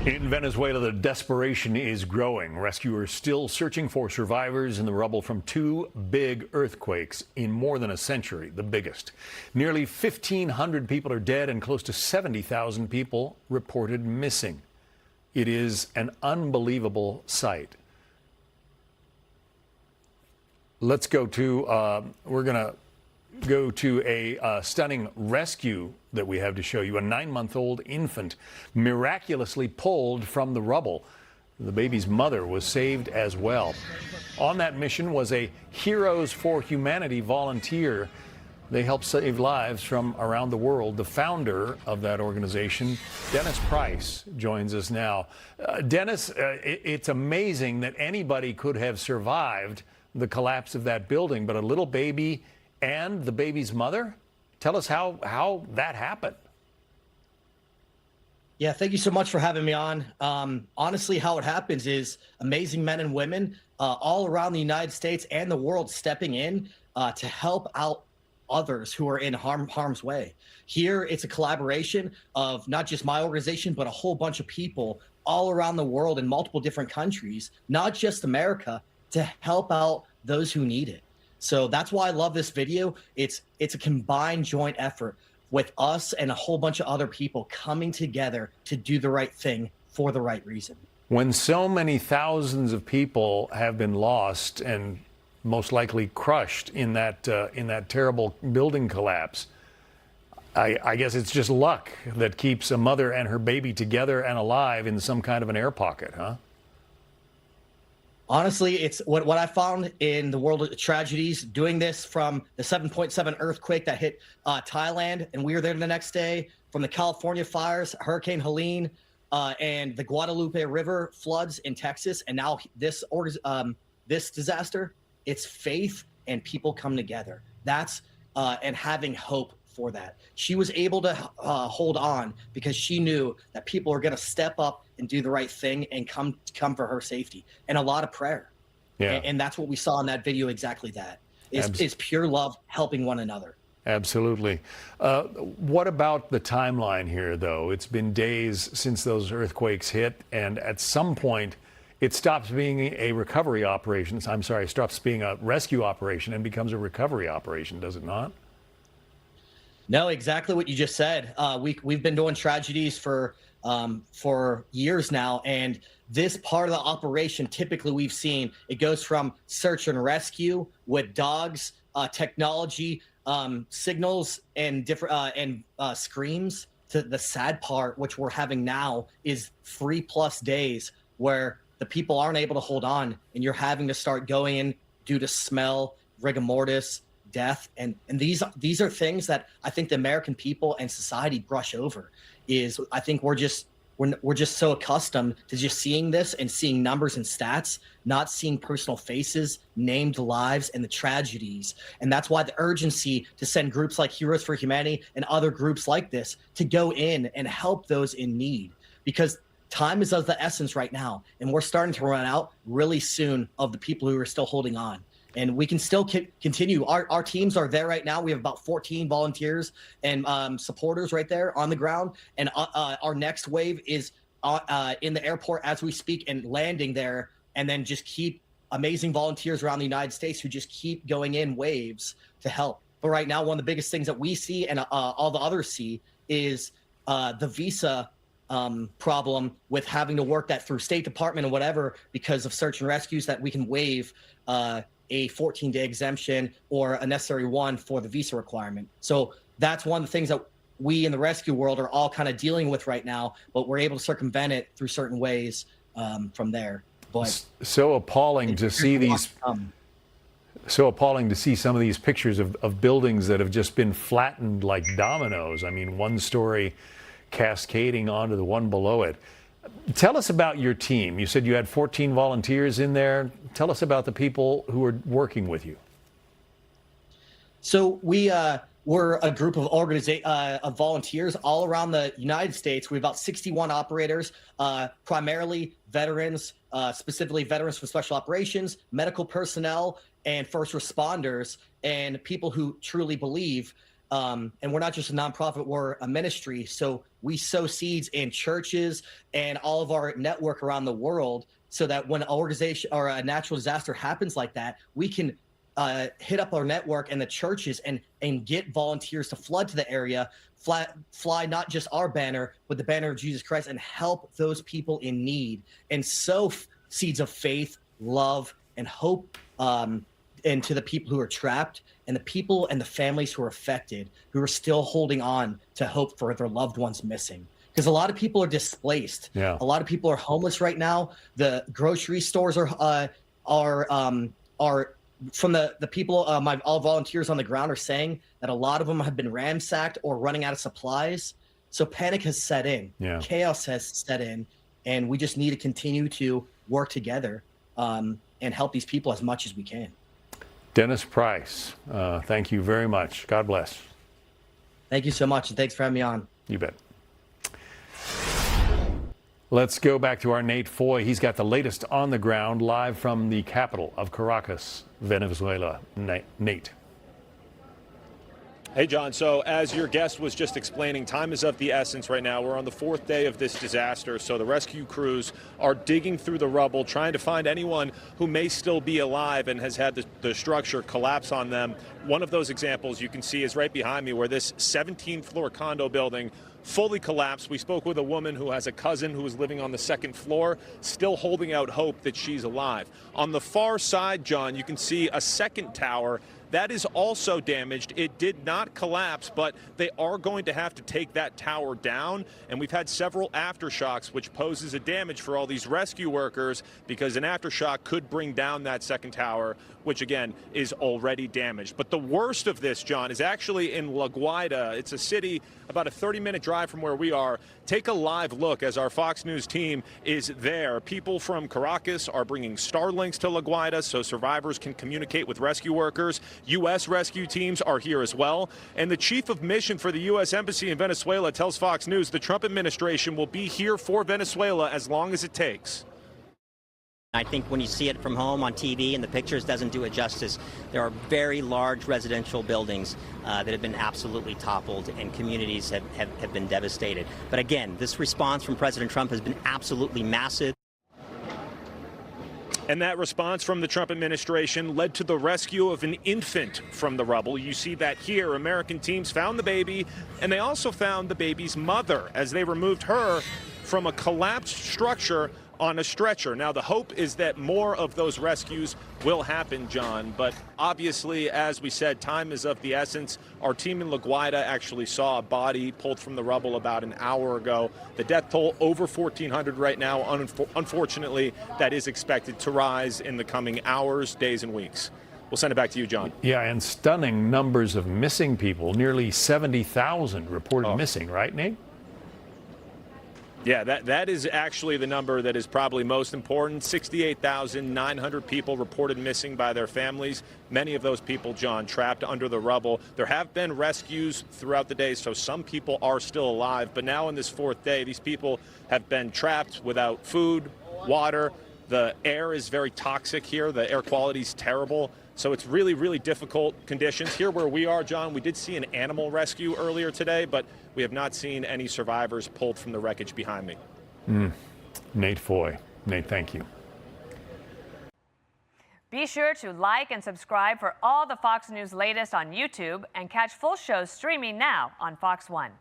In Venezuela, the desperation is growing. Rescuers still searching for survivors in the rubble from two big earthquakes in more than a century, the biggest. Nearly 1,500 people are dead and close to 70,000 people reported missing. It is an unbelievable sight. Let's go to, we're going to go to a stunning rescue that we have to show you. A 9-month-old infant miraculously pulled from the rubble. The baby's mother was saved as well. On that mission was a Heroes for Humanity volunteer. They help save lives from around the world. The founder of that organization, Dennis Price, joins us now. Dennis, it's amazing that anybody could have survived the collapse of that building, but a little baby and the baby's mother? Tell us how that happened. Yeah, thank you so much for having me on. Honestly, how it happens is amazing men and women all around the United States and the world stepping in to help out others who are in harm's way. Here, it's a collaboration of not just my organization, but a whole bunch of people all around the world in multiple different countries, not just America, to help out those who need it. So that's why I love this video. It's a combined joint effort with us and a whole bunch of other people coming together to do the right thing for the right reason. When so many thousands of people have been lost and most likely crushed in that terrible building collapse, I guess it's just luck that keeps a mother and her baby together and alive in some kind of an air pocket, huh? Honestly, it's what I found in the world of tragedies, doing this from the 7.7 earthquake that hit Thailand, and we were there the next day, from the California fires, Hurricane Helene, and the Guadalupe River floods in Texas, and now this disaster. It's faith and people come together. That's and having hope for that. She was able to hold on because she knew that people are going to step up and do the right thing and come for her safety, and a lot of prayer. Yeah. And that's what we saw in that video. Exactly that is pure love, helping one another. Absolutely. What about the timeline here, though? It's been days since those earthquakes hit, and at some point it stops being a recovery operation. I'm sorry, stops being a rescue operation and becomes a recovery operation, does it not? No, exactly what you just said. We've been doing tragedies for years now, and this part of the operation, typically we've seen it goes from search and rescue with dogs, technology, signals, and different screams, to the sad part, which we're having now, is 3+ days where the people aren't able to hold on, and you're having to start going in due to smell, rigor mortis, death, and these are things that I think the American people and society brush over. I think we're just so accustomed to just seeing this and seeing numbers and stats, not seeing personal faces, named lives, and the tragedies. And that's why the urgency to send groups like Heroes for Humanity and other groups like this to go in and help those in need, because time is of the essence right now, and we're starting to run out really soon of the people who are still holding on. And we can still continue. Our teams are there right now. We have about 14 volunteers and supporters right there on the ground. And our next wave is in the airport as we speak and landing there. And then just keep amazing volunteers around the United States who just keep going in waves to help. But right now, one of the biggest things that we see and all the others see is the visa problem with having to work that through State Department or whatever because of search and rescues, that we can waive a 14-day exemption or a necessary one for the visa requirement. So that's one of the things that we in the rescue world are all kind of dealing with right now, but we're able to circumvent it through certain ways from there. But so appalling to see these. So appalling to see some of these pictures of buildings that have just been flattened like dominoes. I mean, one story cascading onto the one below it. Tell us about your team. You said you had 14 volunteers in there. Tell us about the people who are working with you. So we're a group of volunteers all around the United States. We have about 61 operators, primarily veterans, specifically veterans from special operations, medical personnel, and first responders, and people who truly believe. And we're not just a nonprofit, we're a ministry. So we sow seeds in churches and all of our network around the world, so that when an organization or a natural disaster happens like that, we can hit up our network and the churches and get volunteers to flood to the area, fly not just our banner, but the banner of Jesus Christ, and help those people in need, and sow seeds of faith, love, and hope into the people who are trapped, and the people and the families who are affected, who are still holding on to hope for their loved ones missing. Because a lot of people are displaced. Yeah. A lot of people are homeless right now. The grocery stores are from the people, all volunteers on the ground are saying that a lot of them have been ransacked or running out of supplies. So panic has set in. Yeah. Chaos has set in, and we just need to continue to work together and help these people as much as we can. Dennis Price, thank you very much. God bless. Thank you so much, and thanks for having me on. You bet. Let's go back to our Nate Foy. He's got the latest on the ground live from the capital of Caracas, Venezuela. Nate. Hey, John. So as your guest was just explaining, time is of the essence right now. We're on the 4th day of this disaster. So the rescue crews are digging through the rubble, trying to find anyone who may still be alive and has had the structure collapse on them. One of those examples you can see is right behind me, where this 17th-floor condo building fully collapsed. We spoke with a woman who has a cousin who is living on the 2nd floor, still holding out hope that she's alive. On the far side, John, you can see a second tower that is also damaged. It did not collapse, but they are going to have to take that tower down. And we've had several aftershocks, which poses a damage for all these rescue workers, because an aftershock could bring down that second tower, which again is already damaged. But the worst of this, John, is actually in La Guaira. It's a city about a 30-minute drive from where we are. Take a live look as our Fox News team is there. People from Caracas are bringing Starlinks to La Guaira so survivors can communicate with rescue workers. U.S. rescue teams are here as well. And the chief of mission for the U.S. Embassy in Venezuela tells Fox News the Trump administration will be here for Venezuela as long as it takes. I think when you see it from home on TV and the pictures doesn't do it justice. There are very large residential buildings that have been absolutely toppled, and communities have been devastated. But again, this response from President Trump has been absolutely massive. And that response from the Trump administration led to the rescue of an infant from the rubble. You see that here. American teams found the baby, and they also found the baby's mother as they removed her from a collapsed structure on a stretcher. Now, the hope is that more of those rescues will happen, John, but obviously, as we said, time is of the essence. Our team in La Guaira actually saw a body pulled from the rubble about an hour ago. The death toll over 1,400 right now. Unfortunately, that is expected to rise in the coming hours, days, and weeks. We'll send it back to you, John. Yeah, and stunning numbers of missing people. Nearly 70,000 reported missing, right, Nate? Yeah, that is actually the number that is probably most important. 68,900 people reported missing by their families. Many of those people, John, trapped under the rubble. There have been rescues throughout the day, so some people are still alive. But now in this 4th day, these people have been trapped without food, water. The air is very toxic here. The air quality is terrible. So it's really, really difficult conditions. Here where we are, John, we did see an animal rescue earlier today, but we have not seen any survivors pulled from the wreckage behind me. Nate Foy. Nate, thank you. Be sure to like and subscribe for all the Fox News latest on YouTube, and catch full shows streaming now on Fox One.